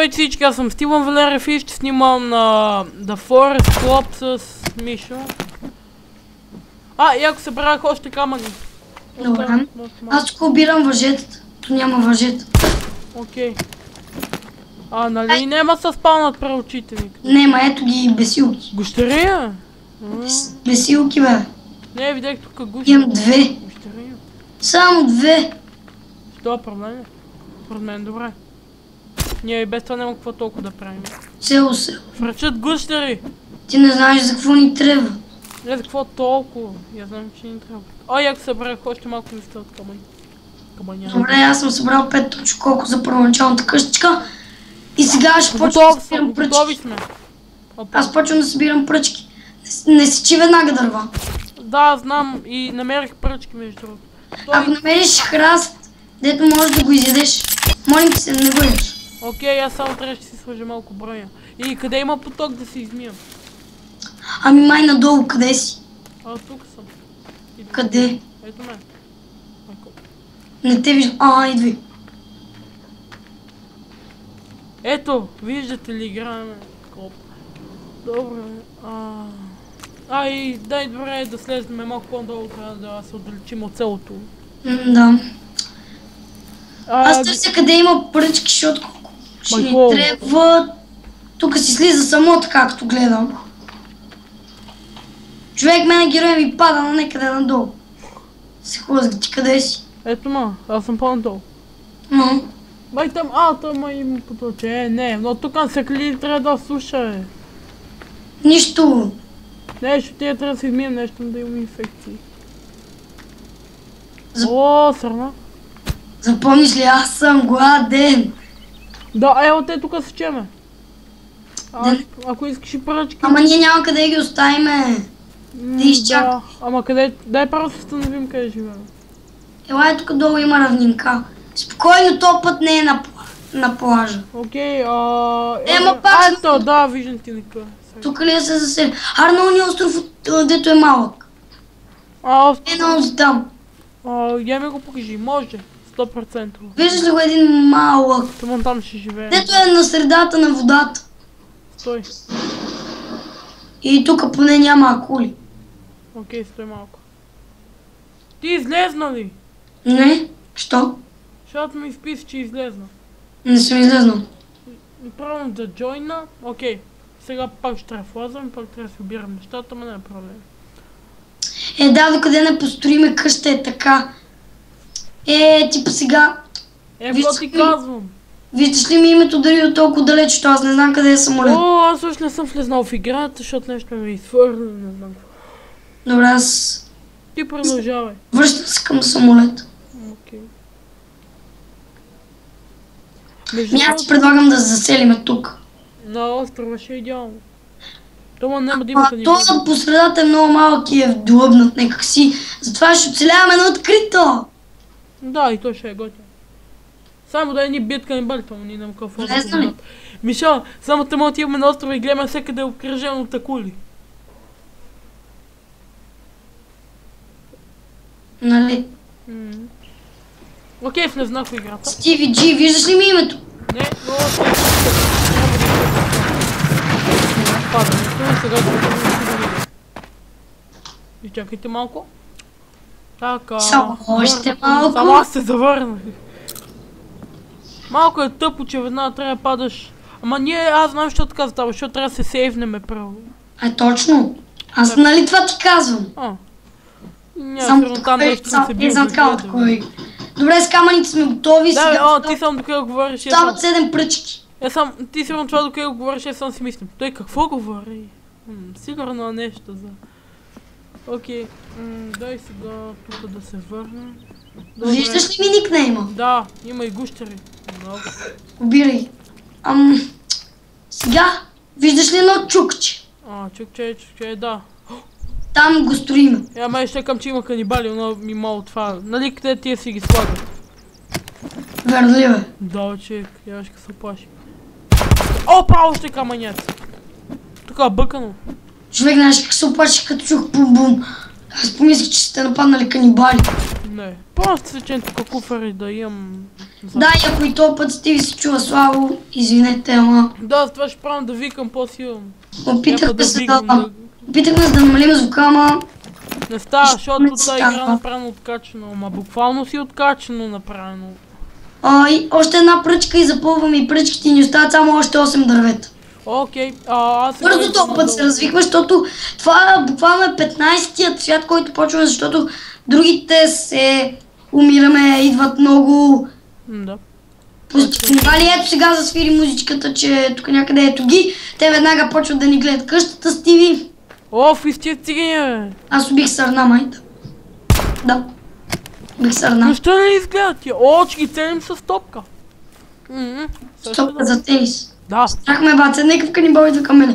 Здравейте всички, аз съм Стивън Валерев и ще снимам на The Forest Club с Мишо. И ако събрах още камъни. Добре. Аз тук обирам въжетата. То няма въжета. Окей. Нали няма се спалнат пред очите ми? Нема, ето ги бесилки. Гущерия? Бесилки, бе. Не, видях тук гущерия. Имам две. Гущерия. Само две. Що е проблем? Според мен добре. Ние и без това няма какво толкова да правим. Село. Връчат гущери! Ти не знаеш за какво ни трябва. Не за какво толкова. Я знам, че ни трябва. Ако събрах още малко листа от камъня. Добре, аз съм събрал 5 точки, колко за първоначалната къщичка. И сега ще почвам да събирам пръчки. Готови сме. Аз почвам да събирам пръчки. Не сечи веднага дърва. Да, знам и намерих пръчки между другото. Ако намериш храст, дето можеш да го изядеш, молим ти се, не го ядеш. Окей, аз само трябва да си сложа малко броя. И къде има поток да се измиям? Ами май надолу, къде си? Тук съм. Къде? Ето ме. Не те виждам. Идви. Ето, виждате ли, играем. Добре. И дай добре да слезнем малко по-надолу, трябва да се отдалечим от селото. Да. Аз търся къде има пръчки, защото ще ни трябва. Тук си слиза самото, както гледам. Човек, мене героя ми пада на некъде надолу. Се хлъзга, ти къде си? Ето аз съм по-надолу. Бай там, там има поточе. Не, но тук се клини трябва да слуша, Нищо. Нещо, тия трябва да се измием нещо, да имам инфекции. Сърна. Запомниш ли, аз съм гладен. Да, те тук се чеме. Ако искаш и пръчки. Ама ние няма къде да ги оставиме. Да изчакай. Ама къде, дай първо се установим къде живеем. Елай, тук долу има равнинка. Спокойно, то път не е на плажа. Окей, ето, да, виждам ти нека. Тук ли се засели? Арнолния остров, дето е малък. Едно там. Я ми го покажи, може. 100%. Виждаш ли го един малък? Там ще живее. Дето е на средата на водата. Стой. И тук поне няма акули. Окей, стой малко. Ти излезна ли? Не. Що? Защото ми изписа, че излезна. Не съм излезнал. Пробвам да джойна. Окей. Сега пак ще трябва да влазвам, пак трябва да си обирам нещата, но не е проблем. Докъде не построиме къща е така. Типа сега. Какво ти казвам? Виждаш ли ми името дали от толкова далеч, защото аз не знам къде е самолет. Аз още не съм влезнал в играта, защото нещо ме изхвърли, не знам какво. Добре, аз... Ти продължавай. Връщам се към самолет. Окей. Аз предлагам да заселиме тук. На острова ще е идеално. Тома няма да има къде. Това по средата е много малък и е вдлъбнат някак си. Затова ще оцеляваме на открито. Да, и то ще е готино. Само да ни бият канибалите, но ние няма какво да знам. Мишо, само те отиваме на острова и гледаме всекъде обкръжено от акули. Нали? Окей, влезнах в играта. Стиви Джи, виждаш ли ми името? Не, но сега и чакайте малко. Така. Само още малко. Само аз се завърнах. Малко е тъпо, че веднага трябва да падаш. Ама аз знам, защо така става, защото трябва да се сейвнеме право. Точно. Аз нали това ти казвам? Само там нещо се бил. Добре, с камъните сме готови. Да, ти само докъде говориш. Стават 7 пръчки. Ти сигурно това докъде говориш, аз само си мислям. Той какво говори? Сигурно нещо за... Окей, дай сега тук да се върнем. Виждаш ли ми никнейма? Да, има и гущери. Обирай. Сега, виждаш ли едно чукче? Чукче, да. Там го строиме. Май ще към, че има канибали, но ми мало това. Нали къде тия си ги слагат? Верно ли бе? Да, човек, я ще се плаши. Опа, още камънят. Тук бъкано. Човек, знаеш как се оплаши, като чух бум-бум. Аз помислих, че сте нападнали канибали. Не, просто свечен тук куфари да имам... Да, и ако и този път Стиви се чува слабо, извинете, ама... Да, с това ще правим да викам по-силно. Опитахме се да намалим звука, ама... Не става, защото тази игра направено откачено, ама буквално си откачено направено. И още една пръчка и запълваме и пръчките и ни остават само още 8 дървета. Окей, аз... Бързо този път се развихме, защото това буквално е 15-тият свят, който почваме, защото другите се умираме, идват много... Да. Вали, ето сега засвири музичката, че тук някъде ето ги. Те веднага почват да ни гледат къщата, Стиви. Оф, изтия цигане, бе. Аз убих сърна, майта. Да. Убих сърна. Защо не изгледат тия? О, че ги целим с топка. Стопка за тенис. Да. Страх ме баце, некъв канибал идва към мене.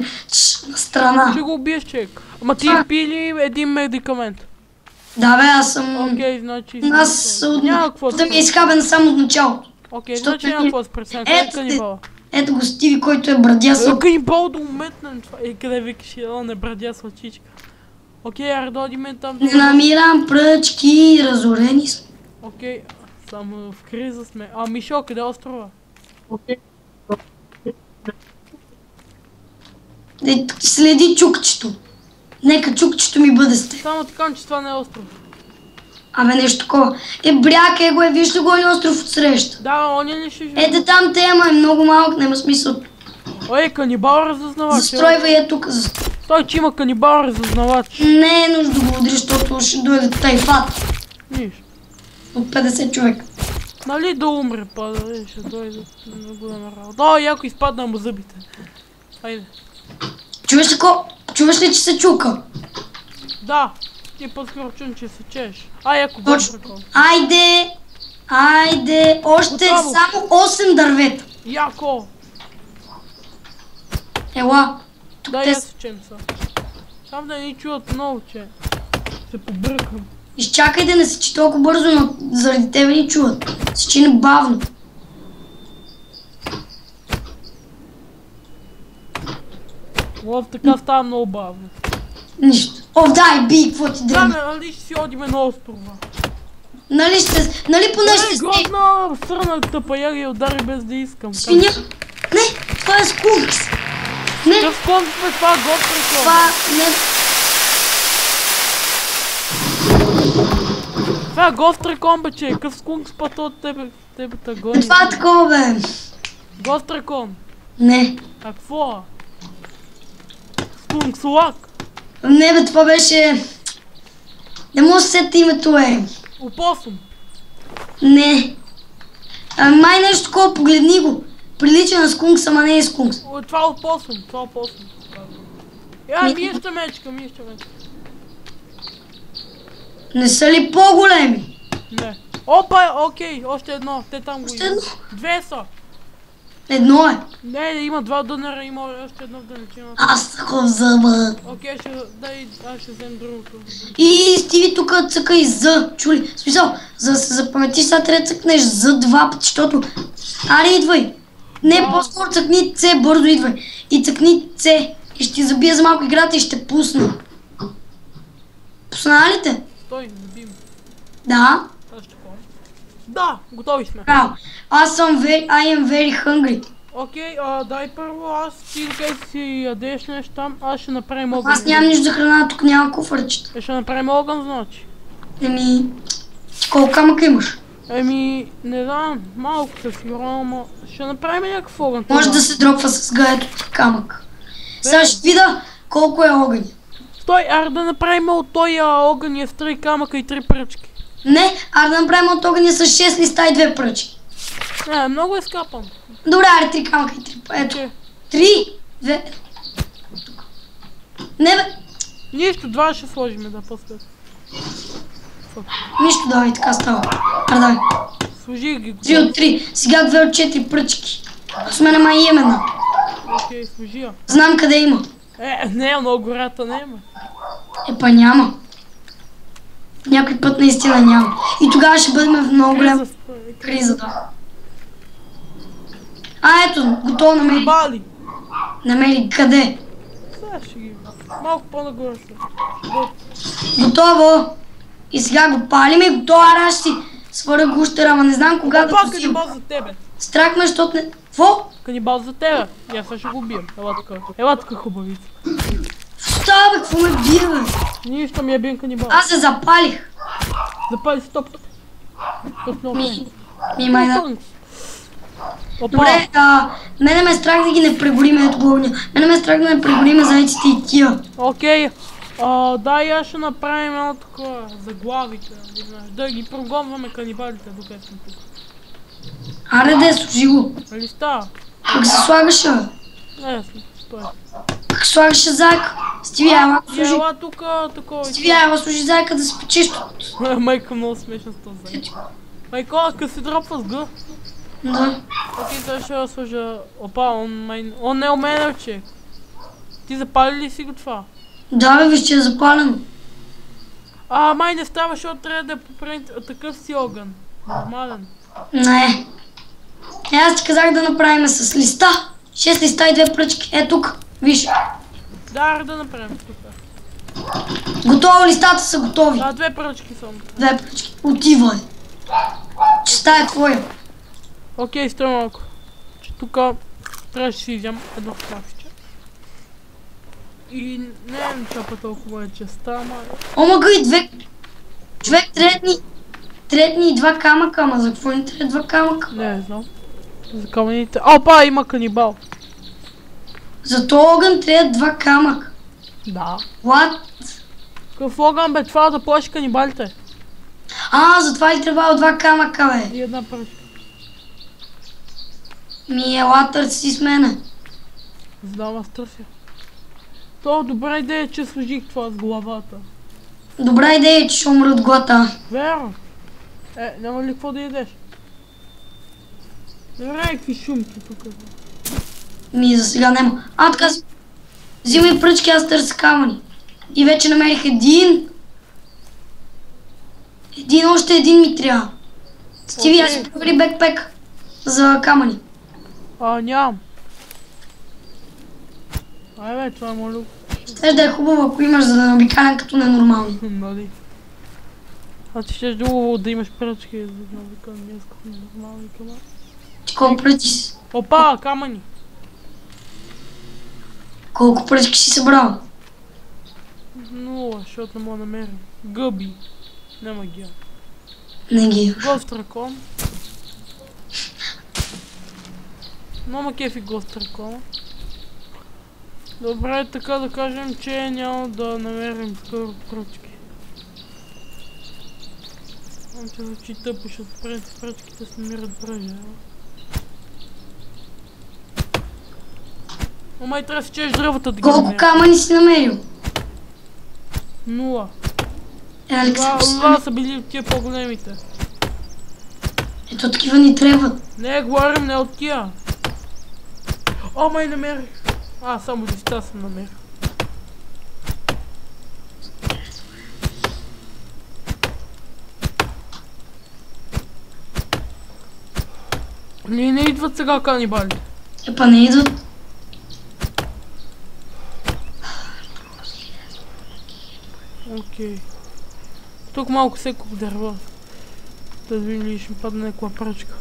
На страна. Ще го убиеш, човек. Ама ти пи ли един медикамент? Да бе, аз съм... Окей, значи... Аз Няма какво да ми е изхабен само от началото. Окей, значи няма какво да се преценя. Къде е канибала? Ето го Стиви, който е брадясъл. Канибал да уметнем това. Къде викаш, не брадясла чичка. Окей, аре дойдиме там. Не намирам пръчки, разорени сме. Окей, само в криза сме. Мишо, къде е острова? Окей. Следи чукчето. Нека чукчето ми бъде с теб. Само така, че това не е остров. Абе нещо такова. Бряг го виж ли го е остров отсреща. Да, он ли ще живе? Ете там тема е много малък, няма смисъл. Канибал разузнавач. Застройва я тук. Той, че има канибал разузнавач. Не е нужда да го удриш, защото ще дойде тайфат. Нищо. От 50 човека. Нали да умре, ще дойде на голяма работа. Яко изпадна му зъбите. Хайде. Чуваш ли, че се чука? Да. Ти по-скоро чун, че се чеш. Яко го прекол. Айде. Още само 8 дървета. Яко. Ела. Да, я се чем са. Само да ни чуват много, че се побъркам. Изчакай да не се чи толкова бързо, но заради тебе ни чуват. Се чини бавно. Лов, така става много бавно. Нищо. Дай, би, какво ти дръм? Да, нали ще си одиме на острова. Нали поне ще сте... Годна сърната паяга и удари без да искам. Свиня? Не, това е скункс. Не. Какъв скункс бе, това е гострикон. Това не... Това е гострикон, бе, че какъв скункс път от тебе та гони. Това е такова, бе. Гострикон. Не. А какво? Скункс лак. Не, бе, това беше... Не мога да се сетя името, Опосум. Не. Май нещо такова, погледни го. Прилича на скункс, ама не е скункс. Това е опосум, миеща мечка. Не са ли по-големи? Не. Опа, окей, още едно. Те там го имат. Две са. Едно е. Не, има два дънера, има още едно в далечина. Аз такова взема. Окей, аз ще взем другото. И Стиви тук цъка и З, чули? В смисъл, за да се запаметиш, сега трябва да цъкнеш З два пъти, защото... Аре, идвай! Не, по-скоро цъкни С, бързо идвай. И цъкни С. И ще ти забия за малко играта и ще пусна. Пусна ли те? Стой, забим. Да. Да, готови сме. Браво. Аз съм I am very hungry. Окей, дай първо аз ти къде си ядеш нещо там, аз ще направим огън. Аз нямам нищо за храна, тук няма куфарчета. Ще направим огън, значи. Колко камъка имаш? Не знам, малко се сигурно, ама ще направим някакъв огън. Може да се дропва с гаето ти камък. Сега ще видя колко е огън. Стой, аре да направим от този огън с 3 камъка и 3 пръчки. Не, аре да направим от огъня с 6 листа и 2 пръчки. Не, много е скапан. Добре, аре 3 камъка и 3. Ето. 3, 2. Не бе. Нищо, 2 ще сложим, да, после. Нищо, давай, така става. Аре, давай. Служи ги. 3 от 3. Сега 2 от 4 пръчки. С мен май имам една. Окей, служи я. Знам къде има. Не, много гората не има. Па няма. Някой път наистина няма. И тогава ще бъдем в много голяма криза, да. Ето, готово намери. Бали. Намери къде? Сега ще ги... Малко по-нагоре ще. Готово. И сега го палим и готова раш си свъря гущера, ама не знам кога да Опа, го взимам. канибал за тебе. Страх ме, защото не... Какво? Канибал за тебе. И аз ще го убием. Ела тук. Ела тук, хубавица. Става, бе, какво ме бие, бе? Нищо, ми е бил канибал. Аз се запалих. Запали стоп. Тут много време. Май да. Опа. Добре, мене ме е страх да ги не прегориме, ето го огня. Мене ме е страх да не прегориме зайците и тия. Окей. Да, и аз ще направим едно такова заглавите. Да ги прогонваме канибалите, докато сме тук. Аре да е, служи го. Нали става? Как се слагаше, бе? Не, ясно. Стой. Как слагаше зайка? Стиви, ела служи. Ела тук, такова. Стиви, ела служи зайка да спи чисто. Майка много смешна с този зайк. Майко, къде си дропва с Г? Да. Окей, сега ще я сложа... Опа, он не е уменен, че. Ти запали ли си го това? Да, бе, виж, че е запалено. Май не става, защото трябва да е по такъв си огън. Нормален. Не. Аз ти казах да направим с листа. 6 листа и 2 пръчки. Е тук. Виж. Да направим тук. Готово, листата са готови. 2 пръчки само. 2 пръчки. Отивай. Честа е твоя. Окей, стой малко. Че тук трябваше да си взем едно хлапче. И не е чапа толкова е честа, ама... Омага и 2... Човек третни и 2 камъка, ама за какво ни трябва 2 камъка? Не знам. За камъните... Опа, има канибал. За този огън трябва 2 камъка. Да. What? Какъв огън бе, това да плаши канибалите. Затова ли трябва 2 камъка, бе? И една пръчка. Ела търси с мене. Знам, аз търся. То добра идея, че служих това с главата. Добра идея, че ще умра от глада. Верно. Няма ли какво да ядеш? Добре, какви шумки тук. За сега няма. Така си. Взимай пръчки, аз търся камъни. И вече намерих още един ми трябва. Стиви, аз си провери бекпек за камъни. Нямам. Бе, това е моля. Ще да е хубаво, ако имаш, за да не обикалям като ненормални. Нали. Ти щеш друго да имаш пръчки, за да не обикалям днес като ненормални камъни. Ти колко пръчки си? Опа, камъни. Колко пръчки си събрал? 0, защото не мога да намерим. Гъби. Няма ги. Не ги. Гост ракон. Няма кефи гост ракона. Добре, така да кажем, че няма да намерим скоро пръчки. Знам, че звучи тъпо, защото пръчките се намират бърже. Май трябва да си чеш дървата да ги намерим. Колко камъни си намерил? 0. Алекс, Това са били тия по-големите. Ето такива ни трябват. Не, говорим не от тия. Май намерих. Само листа съм намерил. Не идват сега канибалите. Епа не идват. Окей. Тук малко секох дърва. Да видим ли ще ми падне някаква пръчка.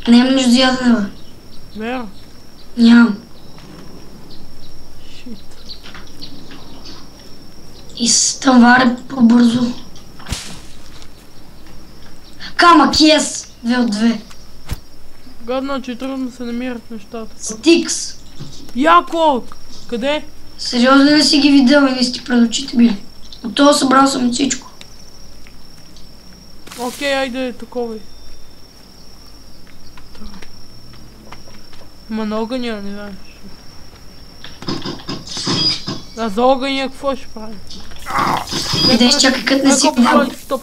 Нямам нищо за ядене, бе. Вера? Нямам. Шит. И с тъмваре по-бързо. Камък, yes! 2 от 2. Гадно, че трудно се намират нещата. Стикс. Яко! Къде? Сериозно не си ги видел и не си ти пред очите били. От това събрал съм всичко. Окей, айде такова. Ма на огъня, не знаеш. За огъня какво ще правим? Идеш, чакай, като не си видел. Стоп.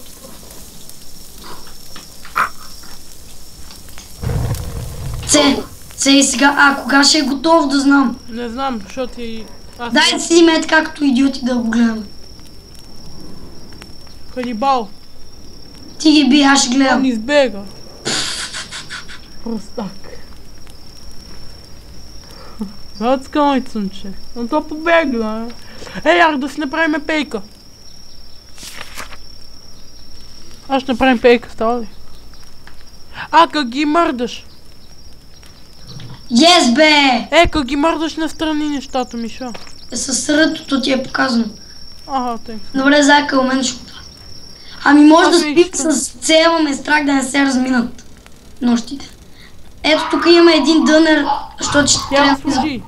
Це и сега, кога ще е готов да знам? Не знам, защото и... Дай да си мет както идиоти да го гледам. Канибал. Ти ги би, аз ще гледам. Он избега. Простак. Цацка, мой цънче. Но то побегна. Ей, ар да си направим пейка. Аз ще направим пейка, става ли? А, как ги мърдаш? Yes, бе! Как ги мърдаш настрани нещата, Мишо. С рътото ти е показано. Ага, тъй. Добре, зайка, у мен ще го правя. Ами може да спим виж, с цел, ме страх да не се разминат нощите. Ето тук има един дънер, защото ще Я трябва да... служи.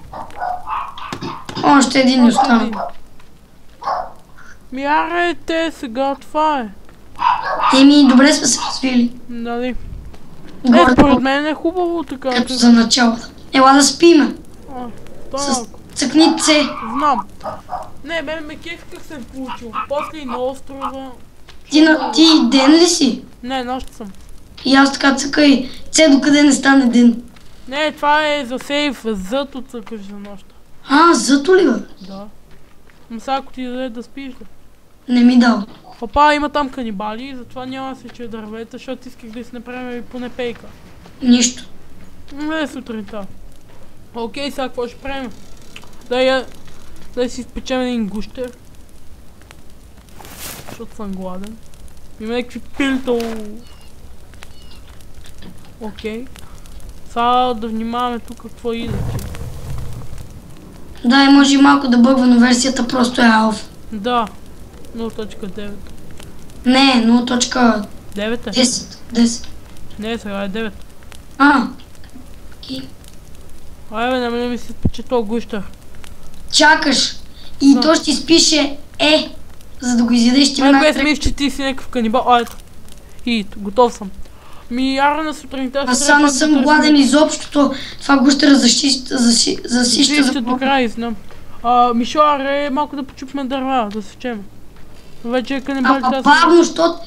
Още един ни остана. Ми аре, те сега, това е. Еми, добре сме се развили. Нали? Горе, Според мен е хубаво така. като за начало. Ела да спиме. С Так, цъкни С. знам. Не, мен ме кеф как се е получил. После и на острова. Ти ден ли си? Не, нощ съм. И аз така цъкай С докъде не стане ден. Не, това е за сейф, зато цъкаш за нощ. Зато ли бе? Да. Ма сега ако ти даде да спиш, да. Не ми дал. Папа, има там канибали, затова няма се че дървета, защото исках да си направим поне пейка. Нищо. Не сутринта. Окей, сега какво ще правим? Да си изпечем един гущер. Защото съм гладен. Има някакви пилто. Окей. Сега да внимаваме тук какво иде. Да, и може и малко да бъгва, но версията просто е алф. Да. 0.9. Не, 0.10. 9 е? 10. Не, сега е 9. Окей. Айде, не ми се пече този гущер. Чакаш. И то ще изпише за да го изядеш ти Мен без мисля, че ти си някакъв канибал. Ето. И готов съм. Ара на сутринта... Аз сам не съм гладен изобщо. Това гущера засища за до края, знам. Мишо, аре, малко да почупме дърва, да сечем. Вече е канибали тази... Бавно, защото...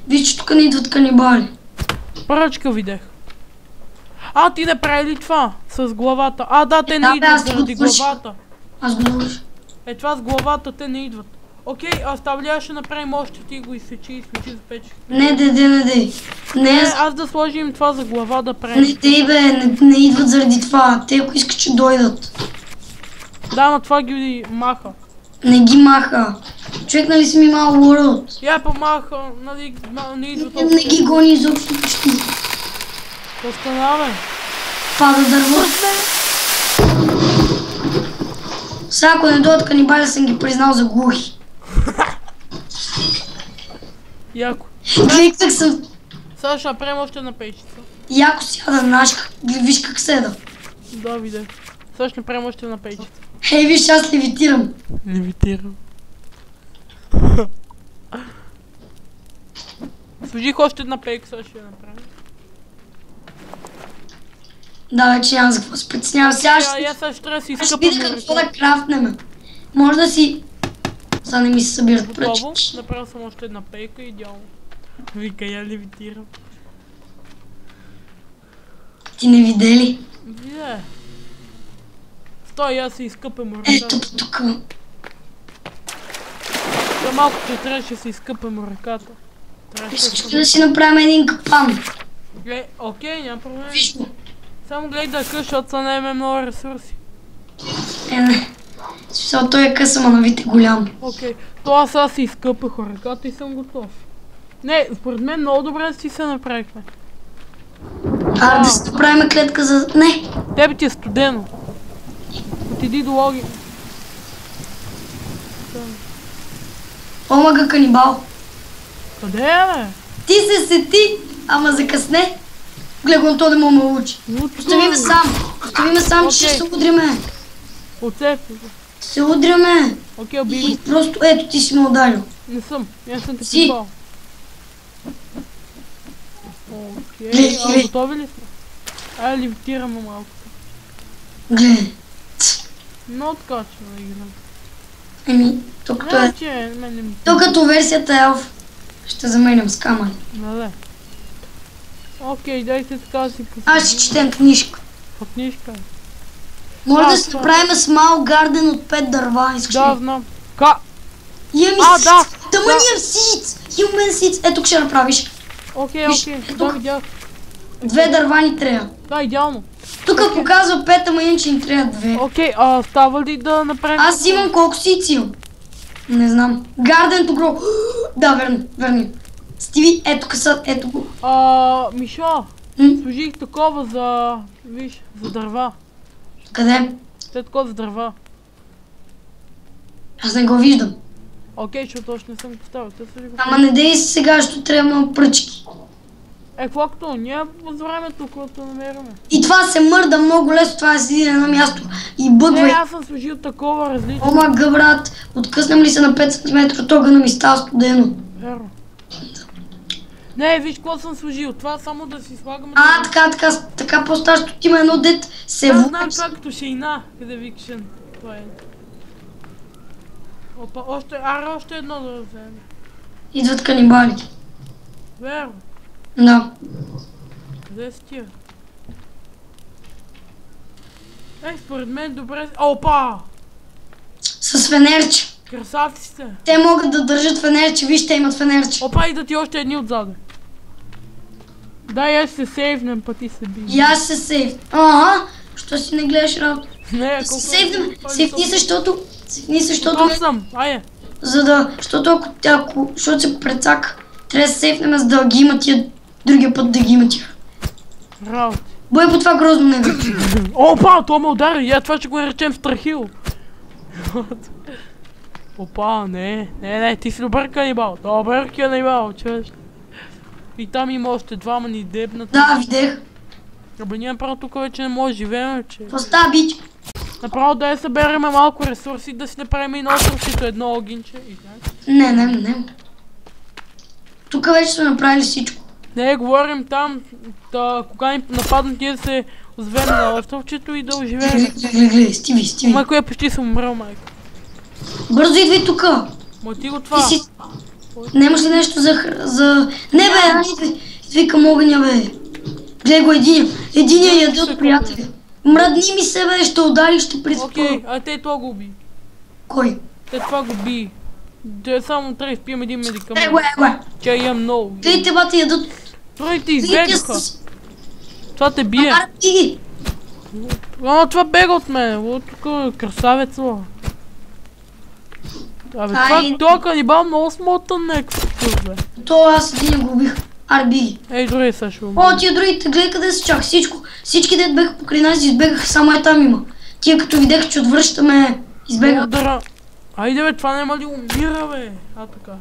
Виж, че тук не идват канибали. Пръчка видях. Ти не прави ли това? С главата. Да, те не идват заради главата. Аз го довърша. Това с главата, те не идват. Окей, става ли аз ще направим още, ти го изсечи и сложи за печки. Не дей. Не, аз да сложим това за глава да правим. Не дей бе, не идват заради това. Те ако искат, че дойдат. Да, но това ги маха. Не ги маха. Човек, нали си ми малко world? Я помаха, нали не идват. Не ги гони изобщо почти. Останавай. Пада дърво. Сега ако не дойдат канибали, съм ги признал за глухи. Яко. Гледай как съм... Сега ще направим още една пейчица. Яко сяда, наш, виж как седа. Да, видях. Сега ще направим още една пейчица. Виж, аз левитирам. Левитирам. Сложих още една пейка, сега ще я направим. Да, вече няма за какво се притеснявам. Сега ще трябва да си ще изкъпам видя какво да крафтнем. Може да си... Сега не ми се събират пръчки. Направил съм още една пейка, идеално. Вика, я левитирам. Ти не видели? Виде. Стой, аз се изкъпам ръката. Ето тук. За малко ще трябваше да се изкъпам ръката. Искаш да си направим един капан. Окей, няма проблем. Виж го. Само гледай да къс, защото са наеме много ресурси. Не. Смисъл, той е къса, ама на вид е голям. Окей, то аз сега си изкъпах ръката и съм готов. Не, според мен много добре си се направихме. Да си направим клетка за... Не. Тебе ти е студено. Отиди до логи. Омага канибал. Къде е, бе? Ти се сети, ама закъсне. Гледам то да му ме учи. Остави ме сам, че ще се удриме. Оцепи. Се удриме. Окей, убий И просто ето ти си ме ударил. Не съм, аз съм те Си. припал. Окей, готови ли сме? Айде левитираме малко. Гледай. Много ткачено да играм. Тук като версията елф. Ще заменям с камъни. Да. Окей, дайте така да си посетим. Аз ще четем книжка. По книжка? Може да си направим small garden от 5 дърва. Да, знам. Да. Тъмъния сиц. Human сиц. Тук ще направиш. Окей. Да, видях. 2 дърва ни трябва. Да, идеално. Тук показва 5, ама иначе ни трябва 2. Окей, става ли да направим... Аз взимам колко си цил. Не знам. Garden to grow. Да, верни. Стиви, ето късат, ето го. Мишо, служих такова за... Виж, за дърва. Къде? Те такова за дърва. Аз не го виждам. Окей, защото още не съм го поставил. Ама не дей сега, защото трябва пръчки. Каквото, ние въз времето, което намераме. И това се мърда много лесно, това е седи на едно място и бъгва. Не, аз съм служил такова различно. Омага, брат, откъснем ли се на 5 см, от огъна ми става студено. Верно. Не, виж какво съм служил, това само да си слагаме... Така по-старото има едно дет се Аз влъчи. знам това като шейна, къде викшен. Това е. Опа, още едно да вземем. Идват канибали. Верно. Да. Къде си тия? Според мен добре... Опа! С фенерче. Красавци сте. Те могат да държат фенерче, вижте, имат фенерче. Опа, идат и още едни отзаде. Дай, аз се сейвнем, пъти се би. И аз се сейв. Ага, що си не гледаш работа? Не, Да се сейвнем, сейвни защото... Аз съм, айде. Защото защото се прецака, трябва да се сейвнем, за да ги има тия, другия път да ги има тия. Работи. Бой по това грозно не бе. Опа, това ме удари, я това ще го наречем страхил. Опа, не, ти си добър канибал, чуеш. И там има още двама ни дебнат. Да, видех. Абе ние направо тук вече не може да живеем, че... Остава бич. Направо да я събереме малко ресурси, да си направим и на островчето едно огинче и така. Не. Тук вече сме направили всичко. Не, говорим там, кога ни нападнат ние да се озвем на островчето и да оживеем. Гледай, Стиви. Майко я почти съм умрел, майко. Бързо идвай тука. Ма ти го това. Немаш ли нещо за... Не бе, идвай към огъня бе. Гледай го единия яде от приятели. Мръдни ми се бе, ще удари, ще приспа. Окей, а те това го уби. Кой? Те това го би. Само трябва да изпием един медикамент. Его. Че имам много. Гледайте бата ядат. Другите избегаха. Това те бие. Иги. Ама това бега от мен. Тук е красавец. Абе, това канибал много смотан някакъв бе. То аз един го убих. Биги. Ей, други са ще О, тия другите, гледай къде са чак всичко. Всички дет беха покрай нас избегаха, само е там има. Тия като видеха, че отвръщаме, избегаха. Айде бе, това няма ли умира бе. Така.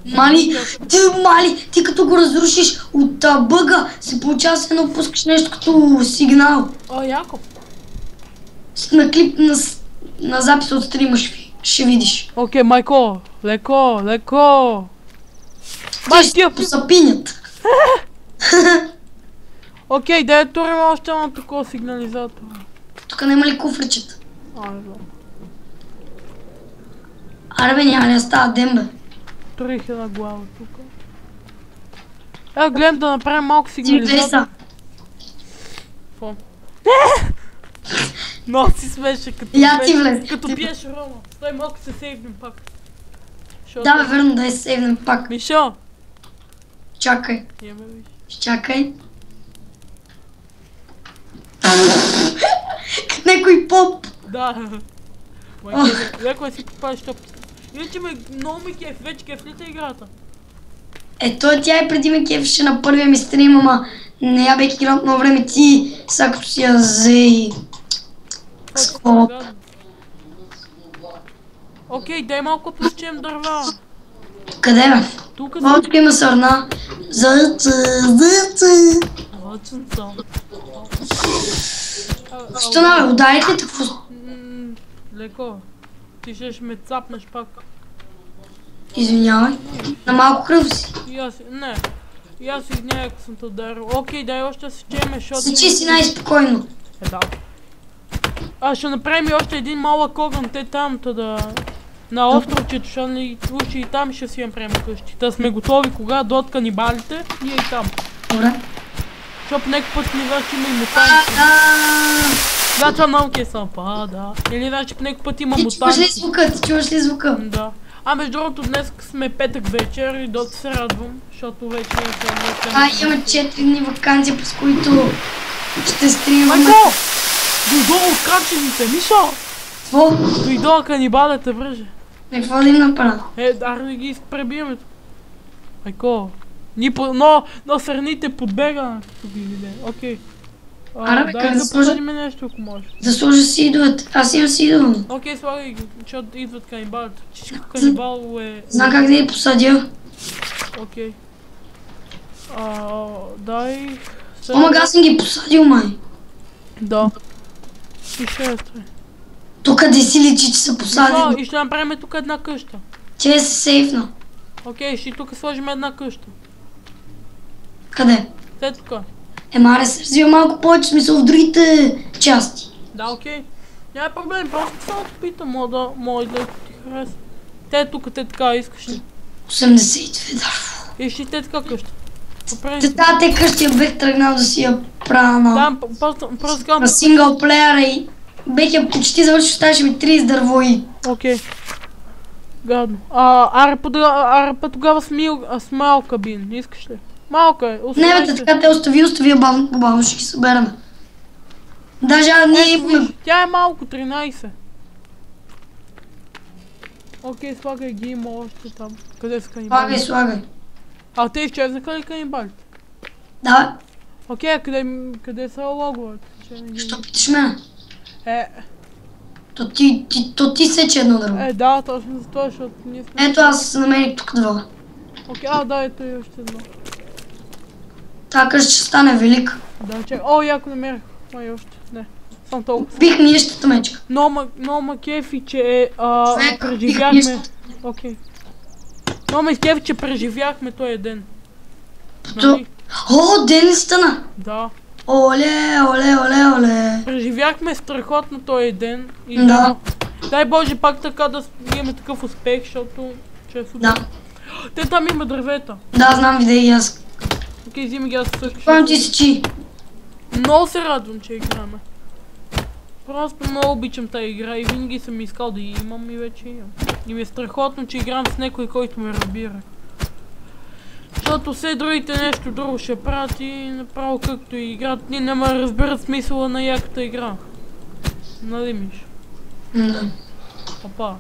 Ти като го разрушиш от бъга, се получава се едно пускаш нещо като сигнал. Яко. На клип, на запис от стрима ще видиш. Окей, майко, леко. Те ще посъпинят. Окей, да турим още едно такова сигнализатор. Тук няма ли куфричета? Не знам. Аре бе, няма ли да става ден бе? Турих една глава тук. Гледам да направим малко сигнализатор. Какво? Много си смеше като пиеш рома. Стой малко се сейвнем пак. Да бе, верно да я сейвнем пак. Мишо! Чакай. Чакай. Некой поп. Да. Леко да си попадеш топките. Иначе много ме кеф, вече кефлите играта. Тя и преди ме кефеше на първия ми стрим, ама не я бех играл много време ти, сега като си я взе скоп. Окей, дай малко посечем дърва. Къде бе? Тук има сърна. Зърце. Що на бе, ударих ли такво? Леко. Ти ще ме цапнеш пак. Извинявай. На малко кръв си. Не. И аз извинявай, ако съм те ударил. Окей, дай още да сечеме, защото... Сечи си най-спокойно. Да. Ще направим и още един малък огън, те там, на островчето, защото ни случи и там ще си направим къщи. Та сме готови, кога дойдат канибалите, ние и там. Добре. Защото някой път ни вече има и мутанти. Да, това много ке съм пада. Или значи по някой път има мутанти. Ти чуваш ли звука? Да. Между другото днес сме петък вечер и доста се радвам, защото вече имаме 4 дни ваканция, през които ще стримаме. Майко! Дойдо откачените, Мишо! Какво? Дойдо канибалите, бръже. Какво да им направя? Дай да ги пребием. Айко. Но сърните подбега, като ги виде. Окей. Аре, бе, как Дай да да сложа? посадим нещо, ако можеш. Да сложа сидовете. Аз имам сидове. Окей, слагай ги, защото идват канибалите. Всичко канибал е... Знам как да я посадя. Окей. Дай... Омага, аз съм ги посадил, май. Да. И ще е. То къде си личи, че са посадили? И ще направим тук една къща. Че се сейфна. Окей, ще тук сложим една къща. Къде? Те тук. Маре се развива малко повече смисъл в другите части. Да, окей. Няма проблем, просто само те питам, мога да ти хареса. Те тук, те така, искаш ли? 82, да. И ще те така къща. Те къщи бех тръгнал да си я правя на... Да, просто казвам... На сингъл плеера и... Бех я почти завършил, ставаше ми 30 дърво и... Окей. Гадно. Аре тогава с малка кабин, искаш ли? Малка е, Не, бе, така те остави бавно ще ги съберем. Даже ние имаме... Тя е малко, 13. Окей, слагай ги, има още там. Къде са канибалите? Слагай. Те изчезнаха ли канибалите? Да. Окей, къде са логовете? Що питаш ме? То ти сече едно дърво. Да, точно за това, защото ние сме... Ето аз намерих тук два. Окей, да, ето и още едно. Тази къща ще стане велика. Да, чакай. Яко намерих. Май още. Не. Само толкова. Бих ми ещата мечка. Но ма кефи, че преживяхме... Окей. Но ма кефи, че преживяхме този ден. Ден ли стана? Да. Оле. Преживяхме страхотно този ден. Да. Дай Боже пак така да имаме такъв успех, защото... Да. Те там има дървета. Да, знам, видео и аз. Окей, взимай ги аз също. Пам ти си чи. Много се радвам, че играме. Просто много обичам тази игра и винаги съм искал да я имам и вече имам. И ми е страхотно, че играм с някой, който ме разбира. Защото все другите нещо друго ще правят и направо както и играят, ние няма да разберат смисъла на яката игра. Нали Миш? Да. Опа.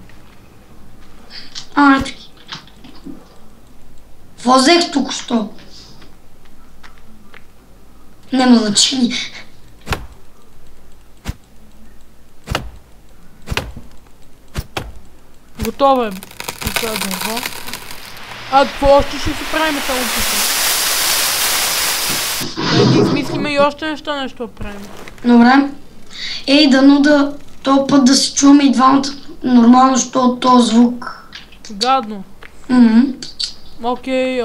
Ето ги. Какво взех току-що? Няма значение. Готова е. Какво още ще си правим само тук? Да ги измислиме и още нещо да правим. Добре. Дано да този път да се чуваме и двамата нормално, защото този звук. Гадно. Окей,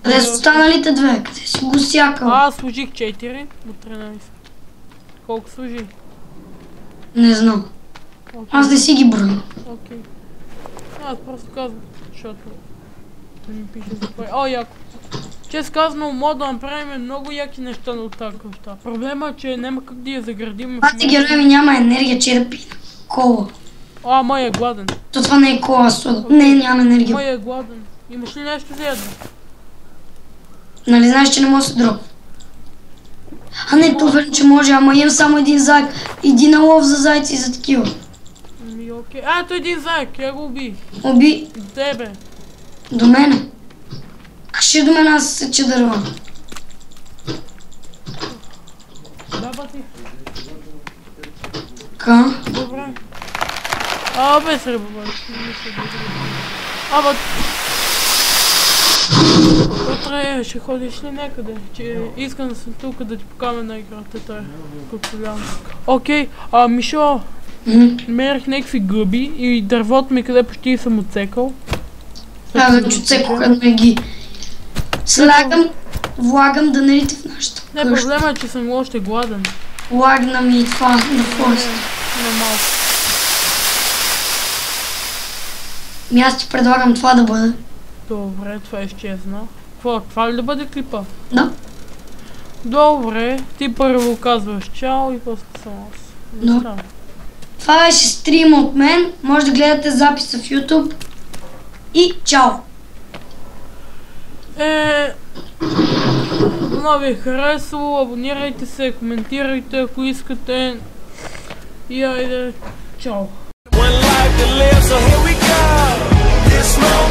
Къде са останалите две? Къде си го сякал? Аз служих 4 от 13. Колко служи? Не знам. Аз не си ги броя. Окей. Аз просто казвам, защото не ми пише за това. Яко. Чест казано, мога да направим много яки неща от тази къща. Проблема е, че няма как да я заградим. Пати героя ми няма енергия, че да пие кола. Май е гладен. Това не е кола, сода. Не, няма енергия. Май е гладен. Имаш ли нещо за ядно? Нали знаеш, че не може да се дропа? Не, това че може, ама имам само един заек. Иди на лов за зайци и за такива. Окей. Ето един заек, я го уби. Уби? До тебе. До мене? Ще до мен аз сече дърва. Да, бати. Ка? Добре. Без ръба, Утре ще ходиш ли някъде? Че искам да съм тук да ти покажа на играта тая. Окей, Мишо, намерих някакви гъби и дървото ми къде почти съм отсекал. Вече отсекох едно и ги влагам да налите в нашата къща. Не, проблема е, че съм още гладен. Лагна ми това на форест. Нормално. Аз ти предлагам това да бъде. Добре, това изчезна. Това ли да бъде клипа? Да. Добре, ти първо казваш чао и после съм аз. Да. Това беше стрим от мен. Може да гледате записа в YouTube. И чао! Дано ви е харесало, абонирайте се, коментирайте ако искате. И айде, чао! One life to live, so here we go. This moment